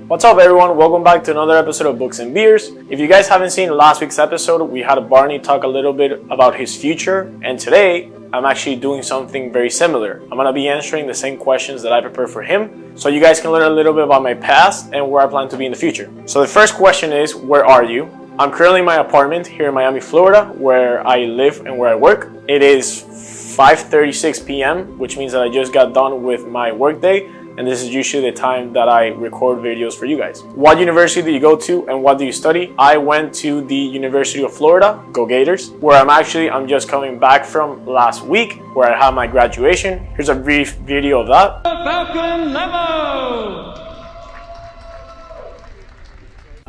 What's up everyone, welcome back to another episode of Books and Beers. If you guys haven't seen last week's episode, we had Barney talk a little bit about his future, and today I'm actually doing something very similar. I'm going to be answering the same questions that I prepared for him, so you guys can learn a little bit about my past and where I plan to be in the future. So the first question is, where are you? I'm currently in my apartment here in Miami, Florida, where I live and where I work. It is 5:36 p.m., which means that I just got done with my workday. And this is usually the time that I record videos for you guys. What university do you go to and what do you study? I went to the University of Florida, go Gators, where I'm just coming back from last week, where I had my graduation. Here's a brief video of that. Falcon Lemo!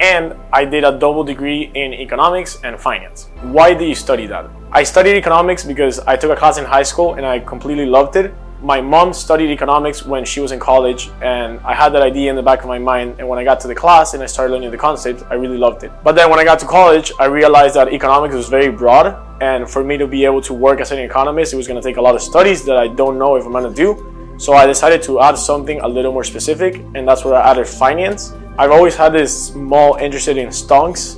And I did a double degree in economics and finance. Why do you study that? I studied economics because I took a class in high school and I completely loved it. My mom studied economics when she was in college, and I had that idea in the back of my mind, and when I got to the class and I started learning the concept, I really loved it. But then when I got to college, I realized that economics was very broad, and for me to be able to work as an economist, it was going to take a lot of studies that I don't know if I'm going to do. So I decided to add something a little more specific, and that's where I added finance. I've always had this small interest in stonks,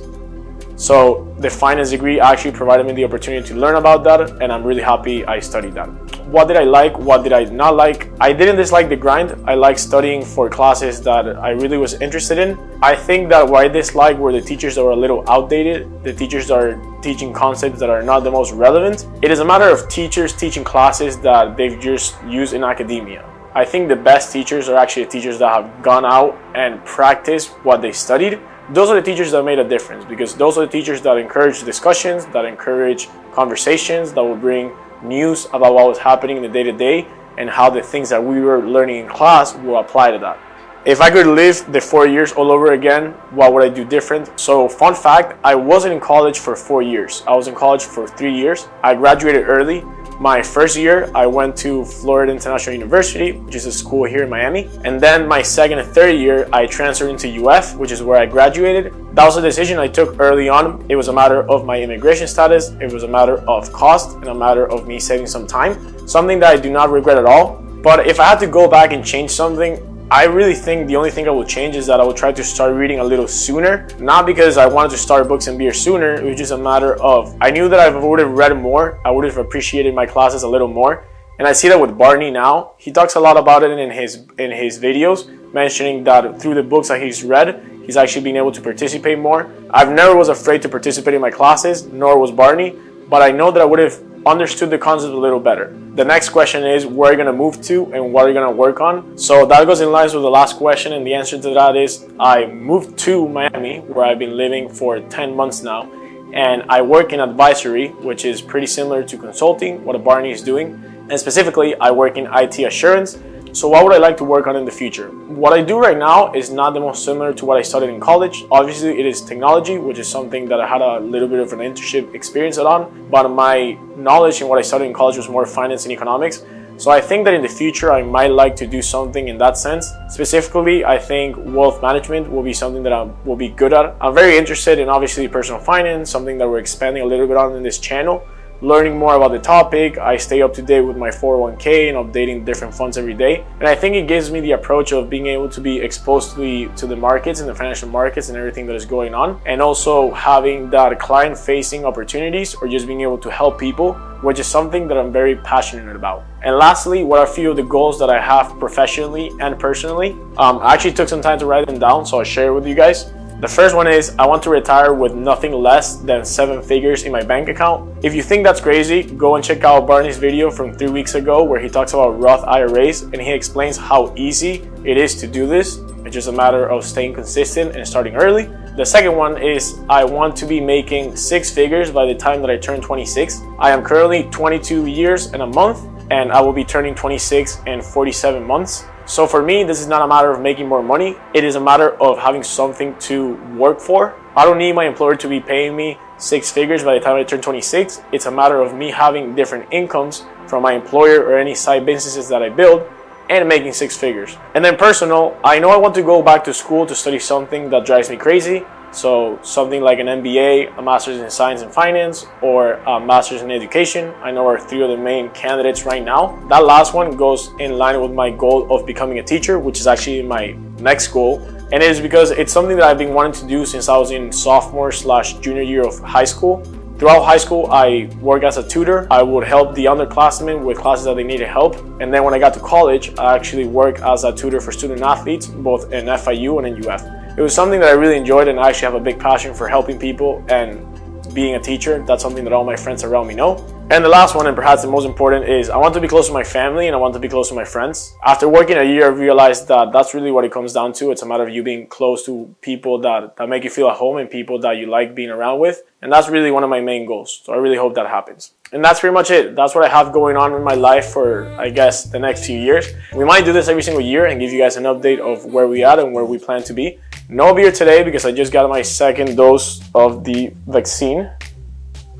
so the finance degree actually provided me the opportunity to learn about that, and I'm really happy I studied that. What did I like? What did I not like? I didn't dislike the grind. I liked studying for classes that I really was interested in. I think that what I disliked were the teachers that were a little outdated, the teachers that are teaching concepts that are not the most relevant. It is a matter of teachers teaching classes that they've just used in academia. I think the best teachers are actually the teachers that have gone out and practiced what they studied. Those are the teachers that made a difference, because those are the teachers that encourage discussions, that encourage conversations, that will bring news about what was happening in the day-to-day and how the things that we were learning in class will apply to that. If I could live the 4 years all over again, what would I do different? So fun fact, I wasn't in college for 4 years. I was in college for 3 years. I graduated early. My first year, I went to Florida International University, which is a school here in Miami. And then my second and third year, I transferred into UF, which is where I graduated. That was a decision I took early on. It was a matter of my immigration status. It was a matter of cost and a matter of me saving some time. Something that I do not regret at all. But if I had to go back and change something, I really think the only thing I will change is that I will try to start reading a little sooner. Not because I wanted to start Books and Beer sooner, it was just a matter of, I knew that I would have read more, I would have appreciated my classes a little more. And I see that with Barney now. He talks a lot about it in his videos, mentioning that through the books that he's read, he's actually been able to participate more. I've never was afraid to participate in my classes, nor was Barney, but I know that I would have understood the concept a little better. The next question is, where are you going to move to and what are you going to work on? So that goes in line with the last question, and the answer to that is I moved to Miami, where I've been living for 10 months now, and I work in advisory, which is pretty similar to consulting, what Barney is doing, and specifically I work in IT assurance. So what would I like to work on in the future? What I do right now is not the most similar to what I studied in college. Obviously, it is technology, which is something that I had a little bit of an internship experience on, but my knowledge in what I studied in college was more finance and economics. So I think that in the future, I might like to do something in that sense. Specifically, I think wealth management will be something that I will be good at. I'm very interested in obviously personal finance, something that we're expanding a little bit on in this channel. Learning more about the topic, I stay up to date with my 401k and updating different funds every day. And I think it gives me the approach of being able to be exposed to the markets and the financial markets and everything that is going on. And also having that client-facing opportunities or just being able to help people, which is something that I'm very passionate about. And lastly, what are a few of the goals that I have professionally and personally? I actually took some time to write them down, so I'll share it with you guys. The first one is, I want to retire with nothing less than 7 figures in my bank account. If you think that's crazy, go and check out Barney's video from 3 weeks ago where he talks about Roth IRAs and he explains how easy it is to do this. It's just a matter of staying consistent and starting early. The second one is, I want to be making 6 figures by the time that I turn 26. I am currently 22 years and a month, and I will be turning 26 in 47 months. So for me, this is not a matter of making more money. It is a matter of having something to work for. I don't need my employer to be paying me 6 figures by the time I turn 26. It's a matter of me having different incomes from my employer or any side businesses that I build and making 6 figures. And then personal, I know I want to go back to school to study something that drives me crazy. So something like an MBA, a Master's in Science and Finance, or a Master's in Education, I know are 3 of the main candidates right now. That last one goes in line with my goal of becoming a teacher, which is actually my next goal. And it is because it's something that I've been wanting to do since I was in sophomore/junior year of high school. Throughout high school, I worked as a tutor. I would help the underclassmen with classes that they needed help. And then when I got to college, I actually worked as a tutor for student athletes, both in FIU and in UF. It was something that I really enjoyed, and I actually have a big passion for helping people and being a teacher. That's something that all my friends around me know. And the last one, and perhaps the most important, is I want to be close to my family and I want to be close to my friends. After working a year, I realized that that's really what it comes down to. It's a matter of you being close to people that make you feel at home and people that you like being around with. And that's really one of my main goals. So I really hope that happens. And that's pretty much it. That's what I have going on in my life for, I guess, the next few years. We might do this every single year and give you guys an update of where we at and where we plan to be. No beer today because I just got my second dose of the vaccine.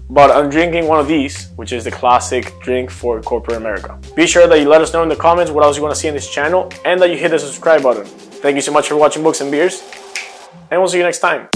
But I'm drinking one of these, which is the classic drink for corporate America. Be sure that you let us know in the comments what else you want to see in this channel and that you hit the subscribe button. Thank you so much for watching Books and Beers, and we'll see you next time.